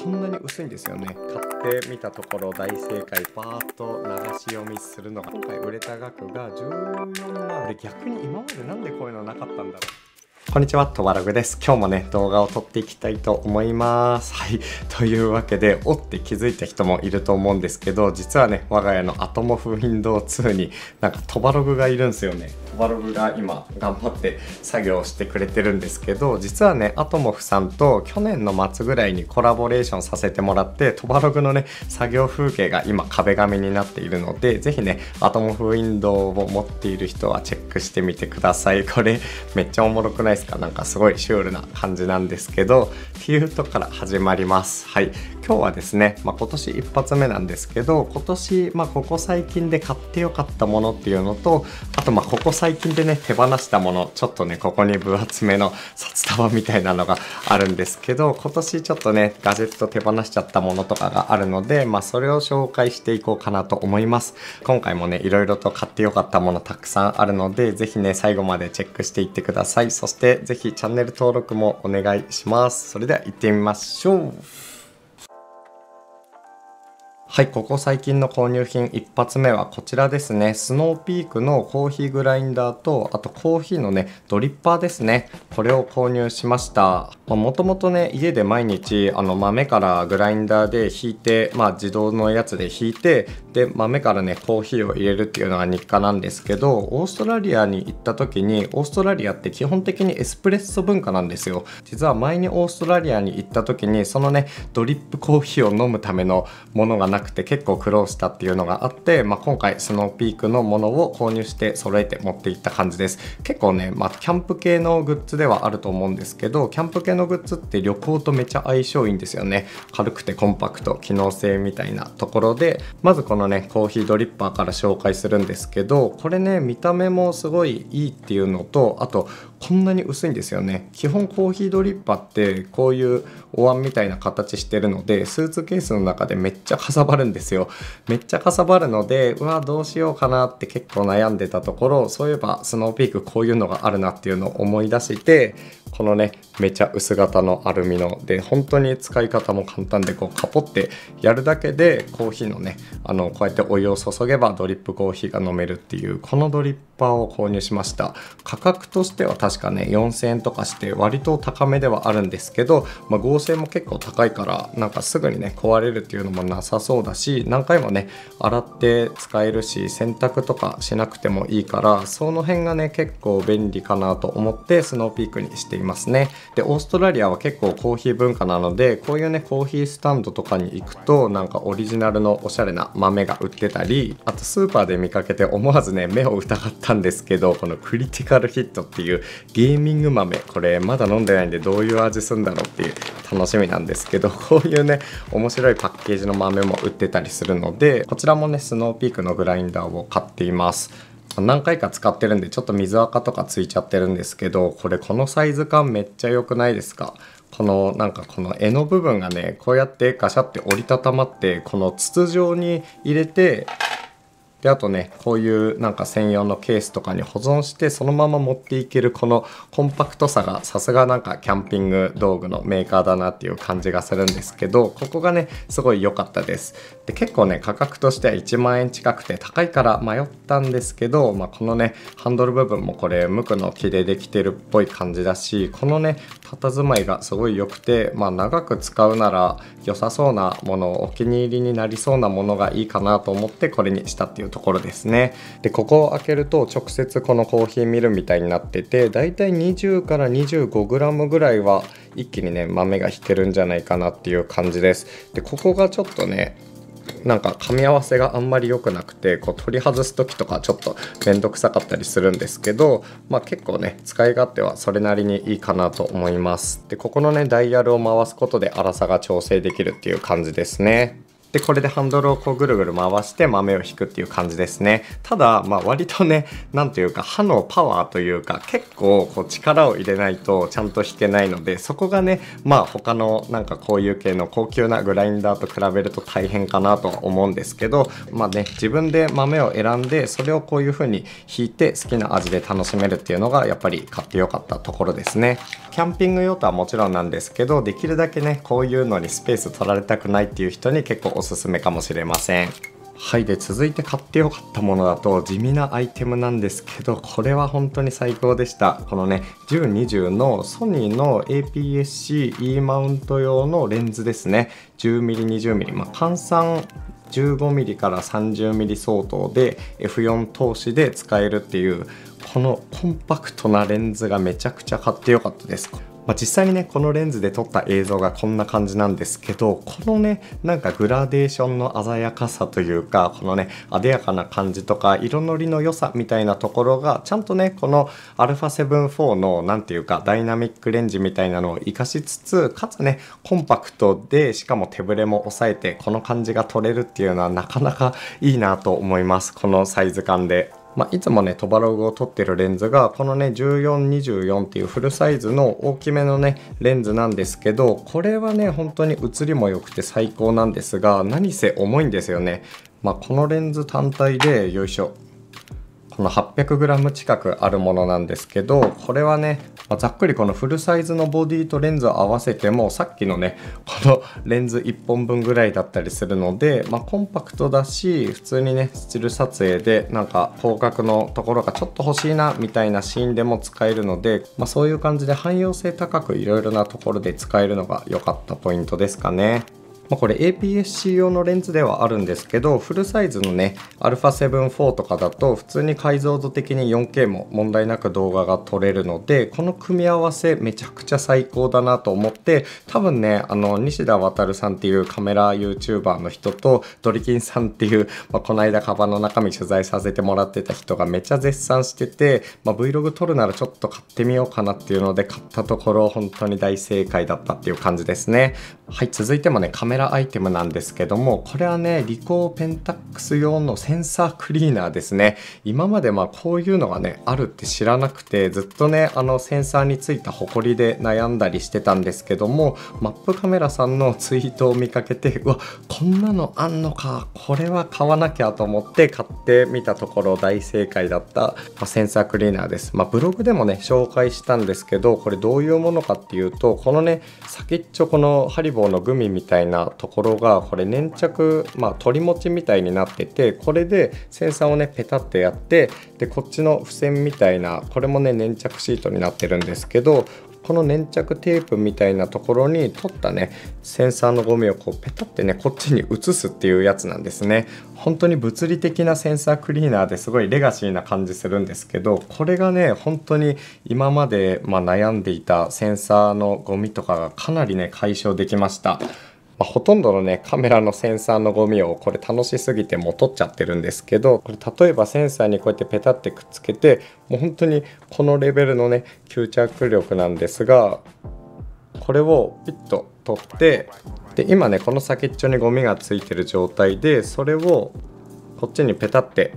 こんなに薄いんですよね。買ってみたところ大正解。バーッと流し読みするのが今回売れた額が14万で、逆に今までなんでこういうのなかったんだろう。こんにちは、トバログです。今日もね、動画を撮っていきたいと思います。はい。というわけで、おって気づいた人もいると思うんですけど、実はね、我が家のアトモフ Windows 2になんかトバログがいるんですよね。トバログが今頑張って作業してくれてるんですけど、実はね、アトモフさんと去年の末ぐらいにコラボレーションさせてもらって、トバログのね、作業風景が今壁紙になっているので、ぜひね、アトモフ Windows を持っている人はチェックしてみてください。これめっちゃおもろくないですか？なんかすごいシュールな感じなんですけど、っていうとこから始まります。はい。今日はですね、今年一発目なんですけど、今年ここ最近で買ってよかったものっていうのと、あとここ最近でね手放したもの、ちょっとねここに分厚めの札束みたいなのがあるんですけど、今年ちょっとねガジェット手放しちゃったものとかがあるので、それを紹介していこうかなと思います。今回もねいろいろと買ってよかったものたくさんあるので、ぜひね最後までチェックしていってください。そしてぜひチャンネル登録もお願いします。それでは行ってみましょう。はい、ここ最近の購入品一発目はこちらですね。スノーピークのコーヒーグラインダーと、あとコーヒーのねドリッパーですね。これを購入しました。もともとね家で毎日豆からグラインダーでひいて、自動のやつでひいて、で豆からねコーヒーを入れるっていうのが日課なんですけど、オーストラリアに行った時に、オーストラリアって基本的にエスプレッソ文化なんですよ。実は前にオーストラリアに行った時に、そのねドリップコーヒーを飲むためのものがなくて結構苦労したっていうのがあって、今回スノーピークのものを購入して揃えて持っていった感じです。結構ね、キャンプ系のグッズではあると思うんですけど、キャンプ系のグッズって旅行とめっちゃ相性いいんですよね。軽くてコンパクト、機能性みたいなところで、まずこのねコーヒードリッパーから紹介するんですけど、これね見た目もすごいいいっていうのと、あとこんなに薄いんですよね。基本コーヒードリッパーってこういうお椀みたいな形してるので、スーツケースの中でめっちゃかさばるんですよ。めっちゃかさばるので、どうしようかなって結構悩んでたところ、そういえばスノーピークこういうのがあるなっていうのを思い出して、このねめちゃ薄型のアルミので、本当に使い方も簡単で、カポってやるだけでコーヒーのねこうやってお湯を注げばドリップコーヒーが飲めるっていう、このドリッパーを購入しました。価格としては確かね4000円とかして割と高めではあるんですけど、合成も結構高いから、なんかすぐにね壊れるっていうのもなさそうだし、何回もね洗って使えるし、洗濯とかしなくてもいいから、その辺がね結構便利かなと思ってスノーピークにしていますね。でオーストラリアは結構コーヒー文化なので、こういうねコーヒースタンドとかに行くと、なんかオリジナルのおしゃれな豆が売ってたり、あとスーパーで見かけて思わずね目を疑ったんですけど、このクリティカルヒットっていうゲーミング豆、これまだ飲んでないんでどういう味するんだろうっていう楽しみなんですけど、こういうね面白いパッケージの豆も売ってたりするので、こちらもねスノーピークのグラインダーを買っています。何回か使ってるんでちょっと水垢とかついちゃってるんですけど、このサイズ感めっちゃ良くないですか？なんかこの柄の部分がねこうやってガシャって折りたたまって、この筒状に入れて、であとねこういうなんか専用のケースとかに保存してそのまま持っていけるこのコンパクトさが、さすがなんかキャンピング道具のメーカーだなっていう感じがするんですけど、ここがねすごい良かったです。で結構ね価格としては1万円近くて高いから迷ったんですけど、このねハンドル部分もこれ無垢の木でできてるっぽい感じだし、このね佇まいがすごい良くて、長く使うなら良さそうなもの、お気に入りになりそうなものがいいかなと思ってこれにしたっていうところですね。でここを開けると直接このコーヒーミルみたいになってて、だいたい20から 25g ぐらいは一気にね豆が引けるんじゃないかなっていう感じです。でここがちょっとねなんか噛み合わせがあんまり良くなくて、取り外す時とかちょっとめんどくさかったりするんですけど、結構ね使い勝手はそれなりにいいかなと思います。でここのねダイヤルを回すことで粗さが調整できるっていう感じですね。でこれでハンドルをこうぐるぐる回して豆を引くっていう感じですね。ただ割とね、なんていうか刃のパワーというか結構こう力を入れないとちゃんと引けないので、そこがね他のなんかこういう系の高級なグラインダーと比べると大変かなとは思うんですけど、自分で豆を選んでそれをこういう風に引いて好きな味で楽しめるっていうのがやっぱり買ってよかったところですね。キャンピング用途はもちろんなんですけど、できるだけねこういうのにスペース取られたくないっていう人に結構おすすめかもしれません。はい、で続いて買ってよかったものだと地味なアイテムなんですけど、これは本当に最高でした。このね 10-20 のソニーの APS-C-E マウント用のレンズですね。 10mm20mm、換算15mm から 30mm 相当で F4 投資で使えるっていうこのコンパクトなレンズがめちゃくちゃ買ってよかったです。実際にねこのレンズで撮った映像がこんな感じなんですけど、このねなんかグラデーションの鮮やかさというか、このね艶やかな感じとか色のりの良さみたいなところがちゃんとねこの α7-4 のなんていうかダイナミックレンジみたいなのを活かしつつ、かつねコンパクトでしかも手ぶれも抑えてこの感じが撮れるっていうのはなかなかいいなと思います。このサイズ感で。いつもねトバログを撮ってるレンズがこのね 14-24 っていうフルサイズの大きめのねレンズなんですけど、これはね本当に写りも良くて最高なんですが、何せ重いんですよね。このレンズ単体でよいしょ、この 800g 近くあるものなんですけど、これはね、ざっくりこのフルサイズのボディとレンズを合わせてもさっきのねこのレンズ1本分ぐらいだったりするので、コンパクトだし普通にねスチル撮影でなんか広角のところがちょっと欲しいなみたいなシーンでも使えるので、そういう感じで汎用性高くいろいろなところで使えるのが良かったポイントですかね。これ APS-C 用のレンズではあるんですけど、フルサイズのね α7-4 とかだと普通に解像度的に 4K も問題なく動画が撮れるので、この組み合わせめちゃくちゃ最高だなと思って、多分ね西田航さんっていうカメラ YouTuber の人とドリキンさんっていう、この間カバンの中身取材させてもらってた人がめちゃ絶賛してて、Vlog 撮るならちょっと買ってみようかなっていうので買ったところ本当に大正解だったっていう感じですね。はい、続いてもねカメラアイテムなんですけども、これはねリコーペンタックス用のセンサークリーナーですね。今までこういうのがねあるって知らなくて、ずっとねセンサーについたホコリで悩んだりしてたんですけども、マップカメラさんのツイートを見かけて、うわこんなのあんのか、これは買わなきゃと思って買ってみたところ大正解だった、センサークリーナーです。ブログでもね紹介したんですけど、これどういうものかっていうと、このね先っちょこのハリボーのグミみたいなところがこれ粘着、取り持ちみたいになってて、これでセンサーをねペタってやって、でこっちの付箋みたいなこれもね粘着シートになってるんですけど、この粘着テープみたいなところに取ったねセンサーのゴミをこうペタってねこっちに移すっていうやつなんですね。本当に物理的なセンサークリーナーですごいレガシーな感じするんですけど、これがね本当に今まで悩んでいたセンサーのゴミとかがかなりね解消できました。ほとんどのねカメラのセンサーのゴミをこれ楽しすぎてもう取っちゃってるんですけど、これ例えばセンサーにこうやってペタってくっつけて、もう本当にこのレベルのね吸着力なんですが、これをピッと取って、で今ねこの先っちょにゴミがついてる状態で、それをこっちにペタって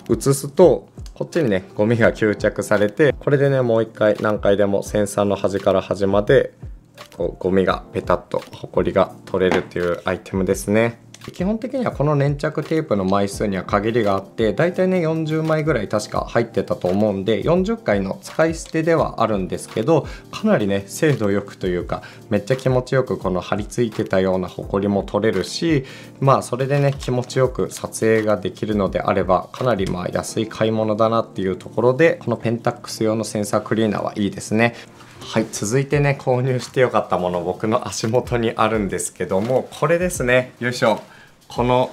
移すとこっちにねゴミが吸着されて、これでねもう一回何回でもセンサーの端から端までこうゴミがペタッとホコリが取れるっていうアイテムですね。基本的にはこの粘着テープの枚数には限りがあって、だいたいね40枚ぐらい確か入ってたと思うんで、40回の使い捨てではあるんですけど、かなりね精度よくというかめっちゃ気持ちよくこの貼り付いてたようなホコリも取れるし、それでね気持ちよく撮影ができるのであればかなり安い買い物だなっていうところで、このペンタックス用のセンサークリーナーはいいですね。はい、続いてね購入してよかったもの、僕の足元にあるんですけども、これですね。よいしょ。この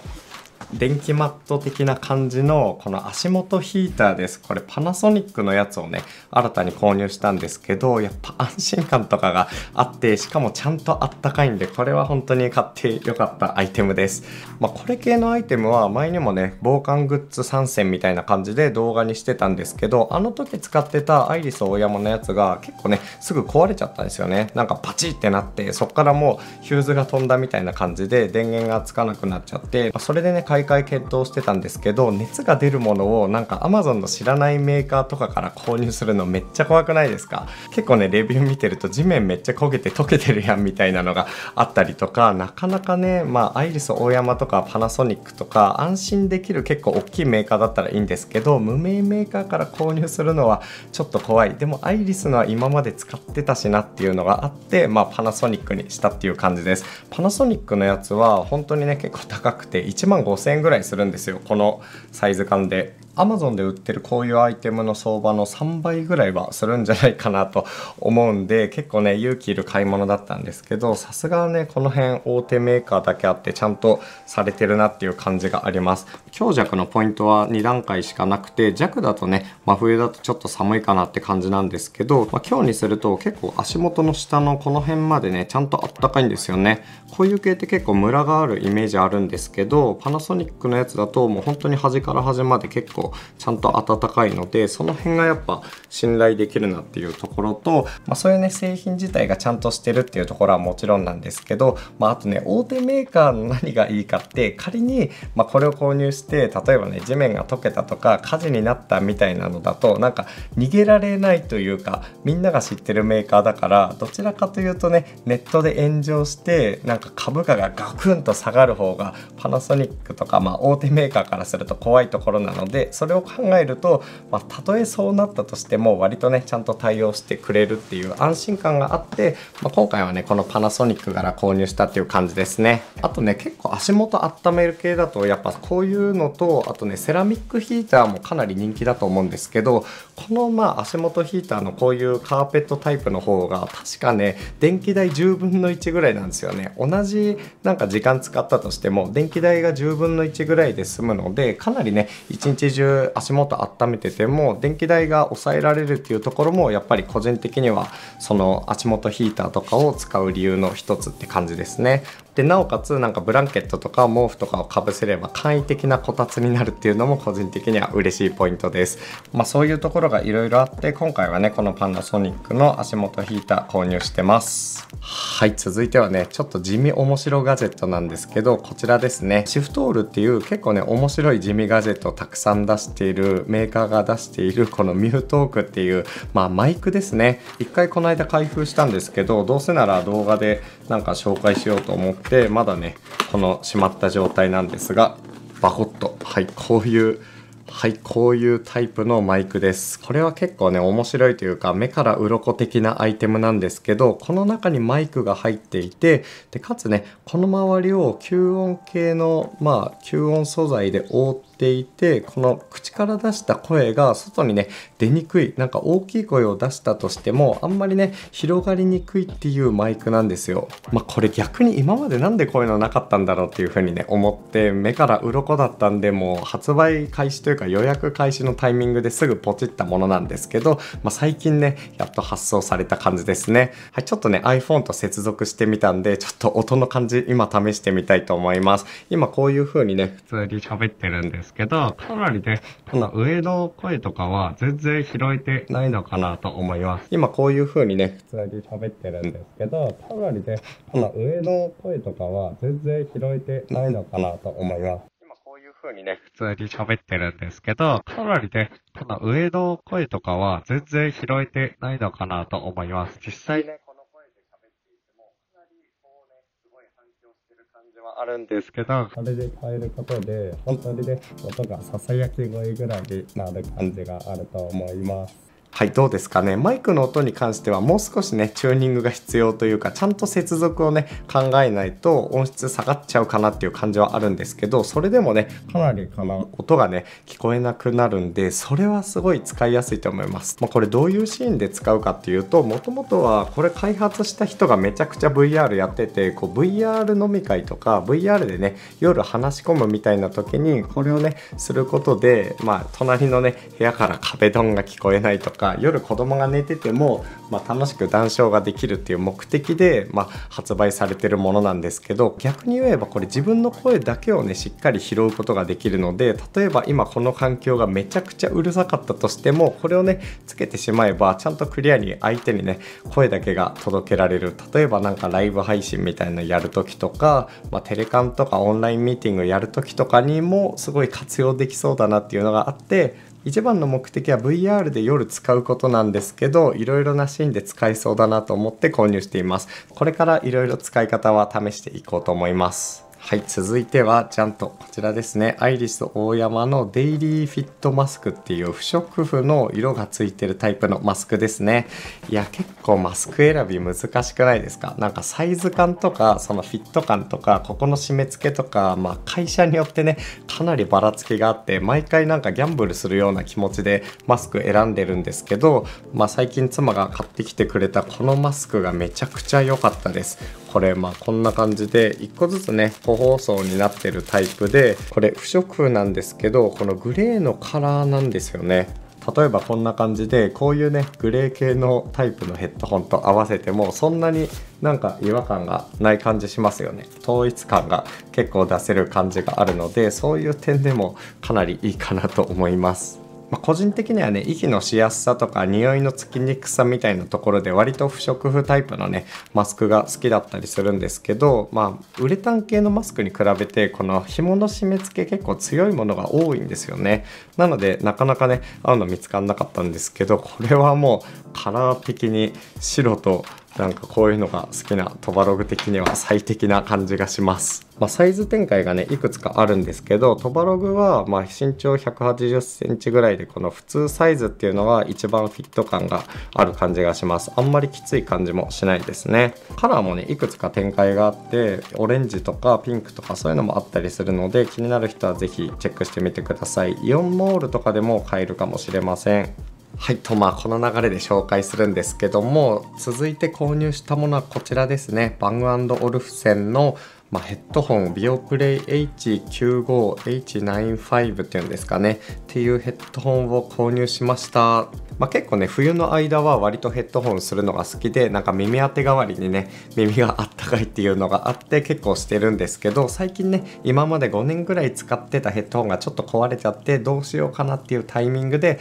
電気マット的な感じのこの足元ヒーターです。これパナソニックのやつをね新たに購入したんですけど、やっぱ安心感とかがあって、しかもちゃんとあったかいんで、これは本当に買ってよかったアイテムです。これ系のアイテムは前にもね防寒グッズ参戦みたいな感じで動画にしてたんですけど、あの時使ってたアイリスオーヤマのやつが結構ねすぐ壊れちゃったんですよね。なんかパチってなって、そっからもうヒューズが飛んだみたいな感じで電源がつかなくなっちゃって、それでね買い替え検討してたんですけど、熱が出るものをなんか Amazon の知らないメーカーとかから購入するのめっちゃ怖くないですか？結構ねレビュー見てると地面めっちゃ焦げて溶けてるやんみたいなのがあったりとか、なかなかねアイリスオーヤマとかパナソニックとか安心できる結構大きいメーカーだったらいいんですけど、無名メーカーから購入するのはちょっと怖い。でもアイリスのは今まで使ってたしなっていうのがあって、パナソニックにしたっていう感じです。パナソニックのやつは本当にね結構高くて1万5000円ぐらいするんですよ、このサイズ感で。Amazon で売ってるこういうアイテムの相場の3倍ぐらいはするんじゃないかなと思うんで、結構ね勇気いる買い物だったんですけど、さすがねこの辺大手メーカーだけあってちゃんとされてるなっていう感じがあります。強弱のポイントは2段階しかなくて、弱だとね真冬だとちょっと寒いかなって感じなんですけど、強にすると結構足元の下のこの辺までねちゃんとあったかいんですよね。こういう系って結構ムラがあるイメージあるんですけど、パナソニックのやつだともう本当に端から端まで結構ちゃんと暖かいので、その辺がやっぱ信頼できるなっていうところと、そういうね製品自体がちゃんとしてるっていうところはもちろんなんですけど、あとね大手メーカーの何がいいかって、仮にこれを購入して例えばね地面が溶けたとか火事になったみたいなのだとなんか逃げられないというか、みんなが知ってるメーカーだから、どちらかというとねネットで炎上してなんか株価がガクンと下がる方がパナソニックとか大手メーカーからすると怖いところなので、それを考えるとたとえそうなったとしても割とねちゃんと対応してくれるっていう安心感があって、今回はねこのパナソニックから購入したっていう感じですね。あとね結構足元温める系だとやっぱこういうのと、あとねセラミックヒーターもかなり人気だと思うんですけど、この足元ヒーターのこういうカーペットタイプの方が確かね電気代10分の1ぐらいなんですよね。同じなんか時間使ったとしても電気代が10分の1ぐらいで済むので、かなりね一日中足元温めてても電気代が抑えられるっていうところもやっぱり個人的にはその足元ヒーターとかを使う理由の一つって感じですね。でなおかつなんかブランケットとか毛布とかをかぶせれば簡易的なこたつになるっていうのも個人的には嬉しいポイントです。そういうところがいろいろあって、今回はねこのパナソニックの足元ヒーター購入してます。はい、続いてはねちょっと地味面白ガジェットなんですけど、こちらですね。シフトールっていう結構ね面白い地味ガジェットをたくさん出しているメーカーが出しているこのミュートークっていうマイクですね。一回この間開封したんですけど、どうせなら動画でなんか紹介しようと思ってまだねこのしまった状態なんですが、バコッとこういうタイプのマイクです。これは結構ね面白いというか目から鱗的なアイテムなんですけど、この中にマイクが入っていて、でかつねこの周りを吸音系の吸音素材で覆っていて、この口から出した声が外にね出にくい、なんか大きい声を出したとしてもあんまりね広がりにくいっていうマイクなんですよ。これ逆に今までなんでこういうのなかったんだろうっていう風にね思って目から鱗だったんで、もう発売開始というか予約開始のタイミングですぐポチったものなんですけど、最近ねやっと発送された感じですね。はい、ちょっとね iPhone と接続してみたんで、ちょっと音の感じ今試してみたいと思います。今こういう風にね普通に喋ってるんですけど、かなりねこの上の声とかは全然拾えてないのかなと思います。今こういう風にね普通に喋ってるんですけど、かなりねこの上の声とかは全然拾えてないのかなと思います。今こういう風にね普通に喋ってるんですけど、かなりねこの上の声とかは全然拾えてないのかなと思います。実際ねこの声で喋っていてもかなりこうねすごい反響してる感じはあるんですけど、これで変えることで本当にね音がささやき声ぐらいになる感じがあると思います。はい、どうですかね。マイクの音に関してはもう少しね、チューニングが必要というか、ちゃんと接続をね、考えないと音質下がっちゃうかなっていう感じはあるんですけど、それでもね、かなり音がね、聞こえなくなるんで、それはすごい使いやすいと思います。これどういうシーンで使うかっていうと、もともとはこれ開発した人がめちゃくちゃ VR やってて、VR 飲み会とか VR でね、夜話し込むみたいな時にこれをね、することで、隣のね、部屋から壁ドンが聞こえないとか、夜子供が寝てても、楽しく談笑ができるっていう目的で、発売されてるものなんですけど、逆に言えばこれ自分の声だけをねしっかり拾うことができるので、例えば今この環境がめちゃくちゃうるさかったとしても、これをねつけてしまえばちゃんとクリアに相手にね声だけが届けられる。例えばなんかライブ配信みたいなのやるときとか、テレカンとかオンラインミーティングやるときとかにもすごい活用できそうだなっていうのがあって、一番の目的は VR で夜使うことなんですけど、いろいろなシーンで使えそうだなと思って購入しています。これからいろいろ使い方は試していこうと思います。はい、続いてはちゃんとこちらですね。アイリスオーヤマのデイリーフィットマスクっていう不織布の色がついてるタイプのマスクですね。いや、結構マスク選び難しくないですか？なんかサイズ感とかそのフィット感とかここの締め付けとか、会社によってねかなりばらつきがあって、毎回なんかギャンブルするような気持ちでマスク選んでるんですけど、最近妻が買ってきてくれたこのマスクがめちゃくちゃ良かったです。これこんな感じで1個ずつね個包装になってるタイプで、これ不織布なんですけど、このグレーのカラーなんですよね。例えばこんな感じで、こういうねグレー系のタイプのヘッドホンと合わせてもそんなになんか違和感がない感じしますよね。統一感が結構出せる感じがあるので、そういう点でもかなりいいかなと思います。個人的にはね、息のしやすさとか匂いのつきにくさみたいなところで割と不織布タイプのねマスクが好きだったりするんですけど、ウレタン系のマスクに比べてこの紐の締め付け結構強いものが多いんですよね。なのでなかなかね合うの見つからなかったんですけど、これはもうカラー的に白となんかこういうのが好きなトバログ的には最適な感じがします。サイズ展開がねいくつかあるんですけど、トバログは身長180センチぐらいで、この普通サイズっていうのは一番フィット感がある感じがします。あんまりきつい感じもしないですね。カラーもねいくつか展開があって、オレンジとかピンクとかそういうのもあったりするので、気になる人はぜひチェックしてみてください。イオンモールとかでも買えるかもしれません。はい、とこの流れで紹介するんですけども、続いて購入したものはこちらですね。バング&オルフセンのヘッドホンビオプレイ H95H95 っていうんですかねっていうヘッドホンを購入しました。結構ね冬の間は割とヘッドホンするのが好きで、なんか耳当て代わりにね耳があったかいっていうのがあって結構してるんですけど、最近ね今まで5年ぐらい使ってたヘッドホンがちょっと壊れちゃってどうしようかなっていうタイミングで、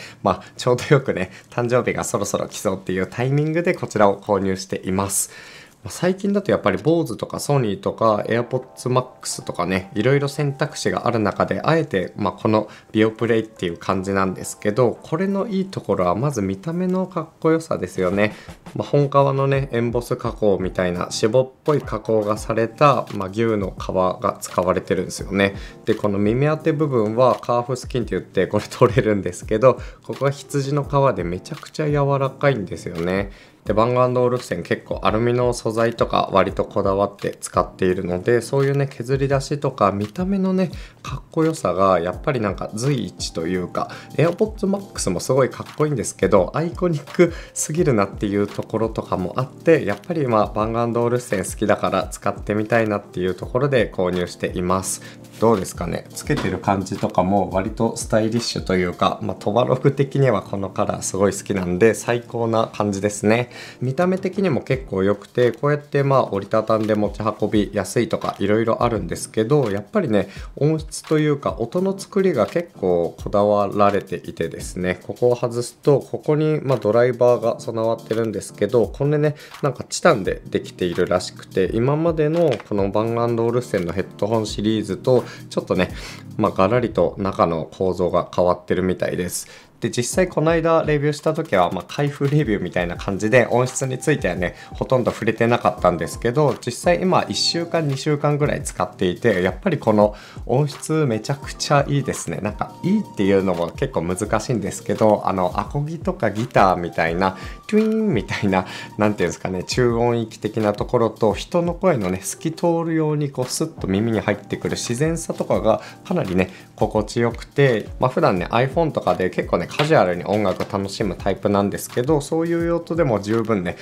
ちょうどよくね誕生日がそろそろ来そうっていうタイミングでこちらを購入しています。最近だとやっぱり BOSE とかソニーとか AirPods Max とかねいろいろ選択肢がある中で、あえてこのビオプレイっていう感じなんですけど、これのいいところはまず見た目のかっこよさですよね。本革のねエンボス加工みたいな脂肪っぽい加工がされた、牛の皮が使われてるんですよね。でこの耳当て部分はカーフスキンって言ってこれ取れるんですけど、ここが羊の皮でめちゃくちゃ柔らかいんですよね。でバング&オルフセン結構アルミの素材とか割とこだわって使っているので、そういうね削り出しとか見た目のねかっこよさがやっぱりなんか随一というか、 AirPods Max もすごいかっこいいんですけどアイコニックすぎるなっていうところとかもあって、やっぱりバング&オルフセン好きだから使ってみたいなっていうところで購入しています。どうですかね、つけてる感じとかも割とスタイリッシュというか、トバログ的にはこのカラーすごい好きなんで最高な感じですね。見た目的にも結構良くて、こうやって折りたたんで持ち運びやすいとかいろいろあるんですけど、やっぱりね音質というか音の作りが結構こだわられていてですね、ここを外すとここにドライバーが備わってるんですけど、これねなんかチタンでできているらしくて、今までのこのバング&オルフセンのヘッドホンシリーズとちょっとねガラリと中の構造が変わってるみたいです。で、実際この間レビューした時は、開封レビューみたいな感じで音質についてはね、ほとんど触れてなかったんですけど、実際今1週間2週間ぐらい使っていて、やっぱりこの音質めちゃくちゃいいですね。なんかいいっていうのも結構難しいんですけど、アコギとかギターみたいなトゥイーンみたいな、なんていうんですかね、中音域的なところと人の声のね透き通るようにこうスッと耳に入ってくる自然さとかがかなりね心地よくて、普段ね iPhone とかで結構ねカジュアルに音楽楽しむタイプなんですけど、そういう用途でも十分ね、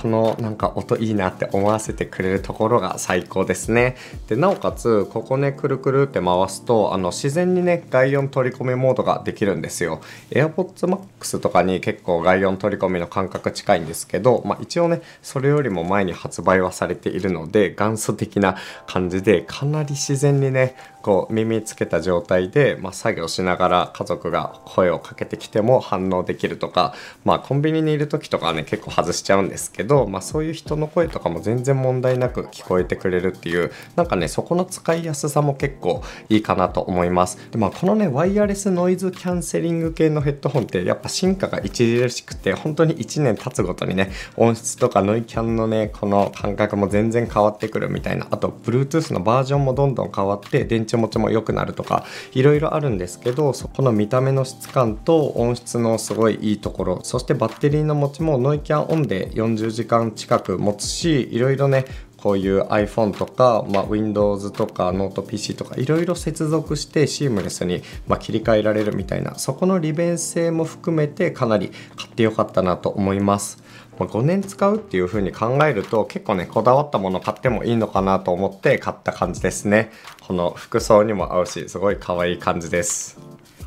このなんか音いいなって思わせてくれるところが最高ですね。でなおかつここねくるくるって回すと自然にね外音取り込みモードができるんですよ。 AirPods Max とかに結構外音取り込みの感覚近いんですけど、一応ねそれよりも前に発売はされているので元祖的な感じで、かなり自然にねこう耳つけた状態で、作業しながら家族が声をかけてきても反応できるとか、コンビニにいる時とかはね結構外しちゃうんですけど、そういう人の声とかも全然問題なく聞こえてくれるっていう、なんかねそこの使いやすさも結構いいかなと思います。で、このねワイヤレスノイズキャンセリング系のヘッドホンってやっぱ進化が著しくて、本当に1年経つごとにね音質とかノイキャンのねこの感覚も全然変わってくるみたいな、あと Bluetooth のバージョンもどんどん変わって電池持ちも良くなるとかいろいろあるんですけど、そこの見た目の質感と音質のすごいいいところ、そしてバッテリーの持ちもノイキャンオンで40時間近く持つし、いろいろねこういう iPhone とか、Windows とかノート PC とかいろいろ接続してシームレスに、切り替えられるみたいな、そこの利便性も含めてかなり買ってよかったなと思います。5年使うっていう風に考えると結構ねこだわったもの買ってもいいのかなと思って買った感じですね。この服装にも合うしすごい可愛い感じです。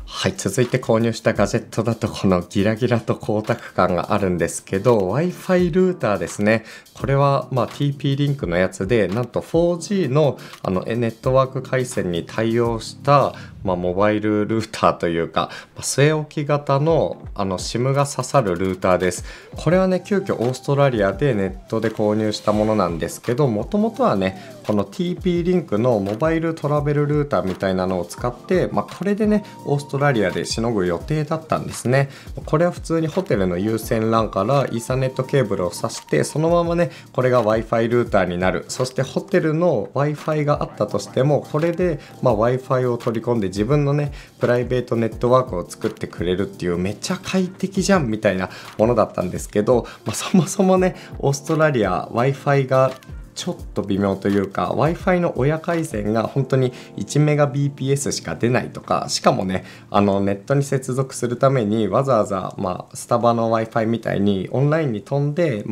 はい、続いて購入したガジェットだとこのギラギラと光沢感があるんですけど、 Wi-Fi ルーターですね。これはTP リンクのやつで、なんと 4G のネットワーク回線に対応したモバイルルーターというか、据え置き型のSIM が刺さるルーターです。これはね急遽オーストラリアでネットで購入したものなんですけど、もともとはねこの TP リンクのモバイルトラベルルーターみたいなのを使って、これでねオーストラリアでしのぐ予定だったんですね。これは普通にホテルの有線 LAN からイーサネットケーブルを挿して、そのままねこれが Wi-Fi ルーターになる。そしてホテルの Wi-Fi があったとしてもこれでWi-Fi を取り込んで自分のねプライベートネットワークを作ってくれるっていう、めちゃ快適じゃんみたいなものだったんですけど、そもそもねオーストラリア Wi-Fi がちょっと微妙というか、 Wi-Fi の親回線が本当に1メガ BPS しか出ないとか、しかもねネットに接続するためにわざわざ、スタバの Wi-Fi みたいにオンラインに飛んで、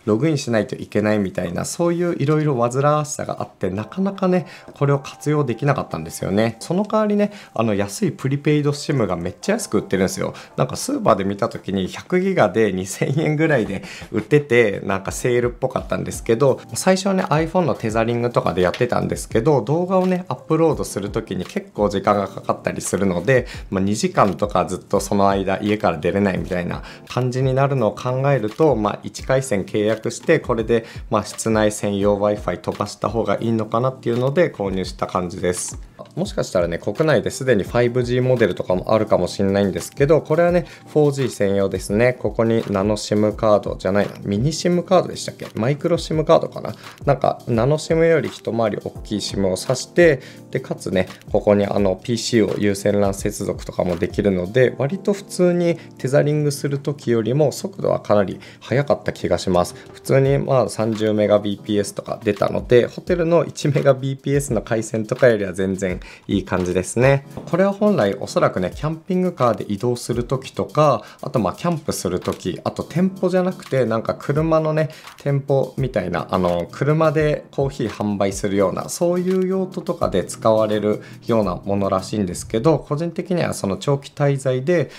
ログインしないといけないみたいな、そういういろいろ煩わしさがあってなかなかねこれを活用できなかったんですよね。その代わりね安いプリペイド SIM がめっちゃ安く売ってるんですよ。なんかスーパーで見た時に100ギガで2000円ぐらいで売ってて、なんかセールっぽかったんですけど、最初はね iPhone のテザリングとかでやってたんですけど、動画をねアップロードする時に結構時間がかかったりするので、2時間とかずっとその間家から出れないみたいな感じになるのを考えると、1回線契約してこれで室内専用 Wi-Fi 飛ばした方がいいのかなっていうので購入した感じです。もしかしたらね国内ですでに 5G モデルとかもあるかもしれないんですけど、これはね 4G 専用ですね。ここにナノ SIM カードじゃないな、ミニ SIM カードでしたっけ、マイクロ SIM カードかな、なんかナノ SIM より一回り大きい SIM を挿して、でかつねここにPC を有線 LAN 接続とかもできるので、割と普通にテザリングする時よりも速度はかなり速かった気がします。普通に30メガ BPS とか出たので、ホテルの1メガ BPS の回線とかよりは全然いい感じですね。これは本来おそらくねキャンピングカーで移動する時とか、あとキャンプする時、あと店舗じゃなくてなんか車のね店舗みたいな車でコーヒー販売するような、そういう用途とかで使われるようなものらしいんですけど、個人的にはその長期滞在で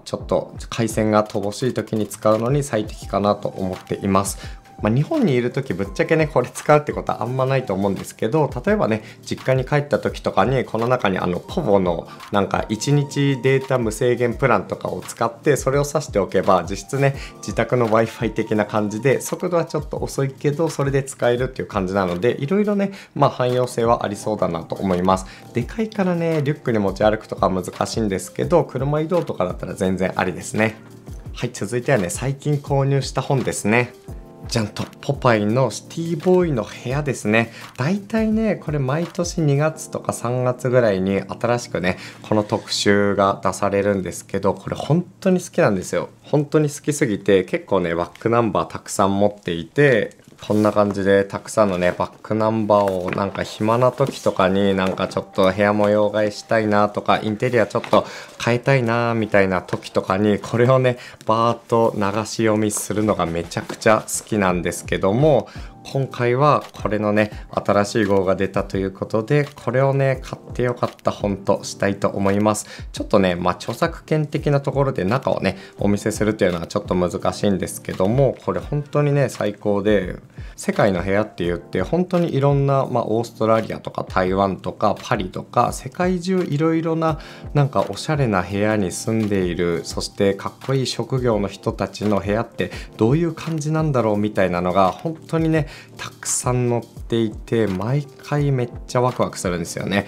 ちょっと回線が乏しい時に使うのに最適かなと思っています。日本にいる時ぶっちゃけねこれ使うってことはあんまないと思うんですけど、例えばね実家に帰った時とかにこの中にポボのなんか1日データ無制限プランとかを使ってそれを挿しておけば、実質ね自宅の Wi-Fi 的な感じで速度はちょっと遅いけどそれで使えるっていう感じなので、いろいろね汎用性はありそうだなと思います。でかいからねリュックに持ち歩くとかは難しいんですけど、車移動とかだったら全然ありですね。はい、続いてはね最近購入した本ですね。じゃんとポパイのシティボーイの部屋ですね。だいたいねこれ毎年2月とか3月ぐらいに新しくねこの特集が出されるんですけど、これ本当に好きなんですよ。本当に好きすぎて結構ねバックナンバーたくさん持っていて、こんな感じでたくさんのねバックナンバーをなんか暇な時とかになんかちょっと部屋模様替えしたいなとかインテリアちょっと変えたいなみたいな時とかにこれをねバーッと流し読みするのがめちゃくちゃ好きなんですけども、今回はこれのね新しい号が出たということで、これをね買ってよかった本としたいと思います。ちょっとね著作権的なところで中をねお見せするというのはちょっと難しいんですけども、これ本当にね最高で、世界の部屋って言って本当にいろんな、オーストラリアとか台湾とかパリとか世界中いろいろななんかおしゃれな部屋に住んでいる、そしてかっこいい職業の人たちの部屋ってどういう感じなんだろうみたいなのが本当にねたくさん載っていて、毎回めっちゃワクワクするんですよね。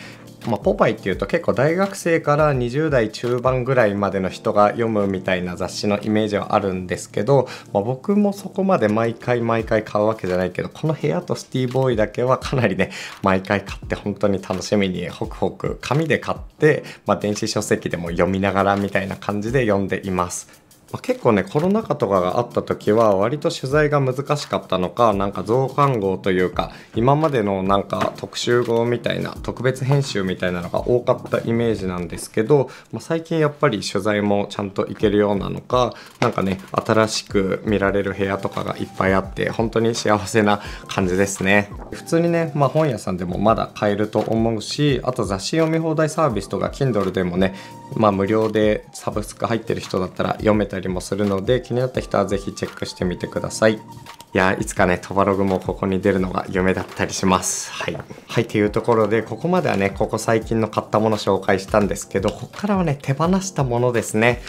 ポパイっていうと結構大学生から20代中盤ぐらいまでの人が読むみたいな雑誌のイメージはあるんですけど、僕もそこまで毎回買うわけじゃないけど、この部屋とシティボーイだけはかなりね毎回買って本当に楽しみにホクホク紙で買って、電子書籍でも読みながらみたいな感じで読んでいます。結構ねコロナ禍とかがあった時は割と取材が難しかったのか、なんか増刊号というか今までのなんか特集号みたいな特別編集みたいなのが多かったイメージなんですけど、最近やっぱり取材もちゃんと行けるようなのか、なんかね新しく見られる部屋とかがいっぱいあって本当に幸せな感じですね。普通にね、本屋さんでもまだ買えると思うし、あと雑誌読み放題サービスとか Kindle でもね無料でサブスク入ってる人だったら読めたりもするので、気になった人はぜひチェックしてみてください。いやいつかねトバログもここに出るのが夢だったりします。はいというところで、ここまではねここ最近の買ったもの紹介したんですけど、ここからはね手放したものですね。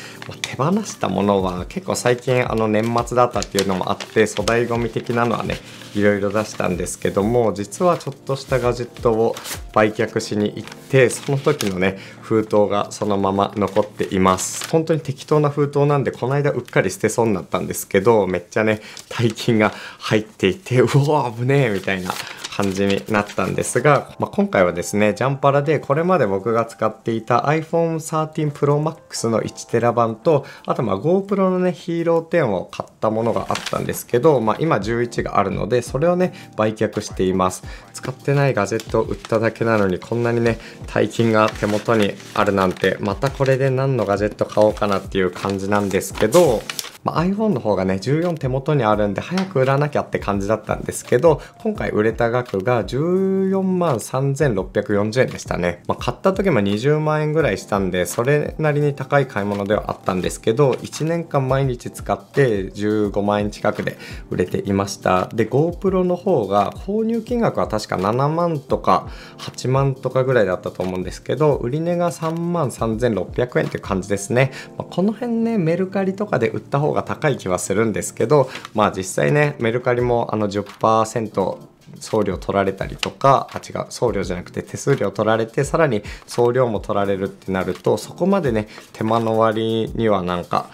手放したものは結構最近年末だったっていうのもあって粗大ゴミ的なのはねいろいろ出したんですけども、実はちょっとしたガジェットを売却しに行って、その時のね封筒がそのまま残っています。本当に適当な封筒なんでこの間うっかり捨てそうになったんですけど、めっちゃね大金が入っていて、うわ危ねえみたいな感じになったんですが、今回はですねジャンパラでこれまで僕が使っていた iPhone 13 Pro Max の 1TB 版と、あとGoPro のねヒーロー10を買ったものがあったんですけど、今11があるのでそれをね売却しています。使ってないガジェットを売っただけなのにこんなにね大金が手元にあるなんて、またこれで何のガジェット買おうかなっていう感じなんですけど、iPhone の方がね14手元にあるんで早く売らなきゃって感じだったんですけど、今回売れた額が14万3640円でしたね。買った時も20万円ぐらいしたんでそれなりに高い買い物ではあったんですけど、1年間毎日使って15万円近くで売れていました。で GoPro の方が購入金額は確か7万とか8万とかぐらいだったと思うんですけど、売値が3万3600円っていう感じですね。この辺ねメルカリとかで売った方が高い気はするんですけど、実際ねメルカリも10% 送料取られたりとか、送料じゃなくて手数料取られてさらに送料も取られるってなると、そこまでね手間の割にはなんか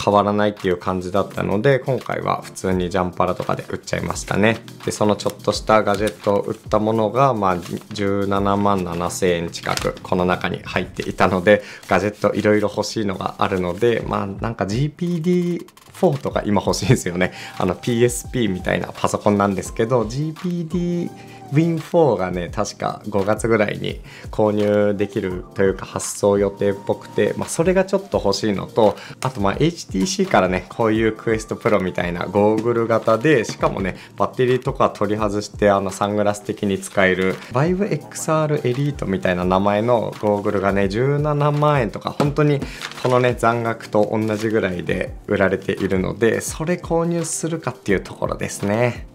変わらないっていう感じだったので、今回は普通にジャンパラとかで売っちゃいましたね。でそのちょっとしたガジェットを売ったものが17万7000円近くこの中に入っていたので、ガジェットいろいろ欲しいのがあるので、なんか GPD4 とか今欲しいんですよね。PSP みたいなパソコンなんですけど GPD Win4 がね確か5月ぐらいに購入できるというか発送予定っぽくて、それがちょっと欲しいのと、あとHTC からねこういうクエストプロみたいなゴーグル型で、しかもねバッテリーとか取り外してサングラス的に使える ViveXR エリートみたいな名前のゴーグルがね17万円とか、本当にこのね残額と同じぐらいで売られているので、それ購入するかっていうところですね。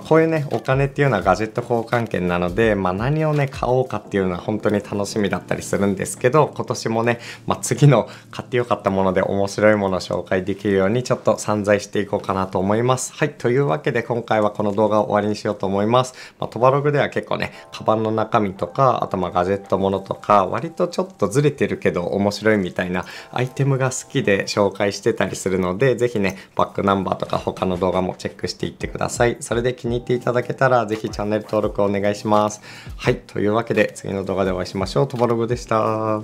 こういうねお金っていうのはガジェット交換券なので、何をね買おうかっていうのは本当に楽しみだったりするんですけど、今年もね、次の買ってよかったもので面白いものを紹介できるようにちょっと散財していこうかなと思います。はい、というわけで今回はこの動画を終わりにしようと思います。トバログでは結構ねカバンの中身とか、あとガジェットものとか、割とちょっとずれてるけど面白いみたいなアイテムが好きで紹介してたりするので、ぜひねバックナンバーとか他の動画もチェックしていってください。それで気に入っていただけたらぜひチャンネル登録お願いします。はい、というわけで次の動画でお会いしましょう。トバログでした。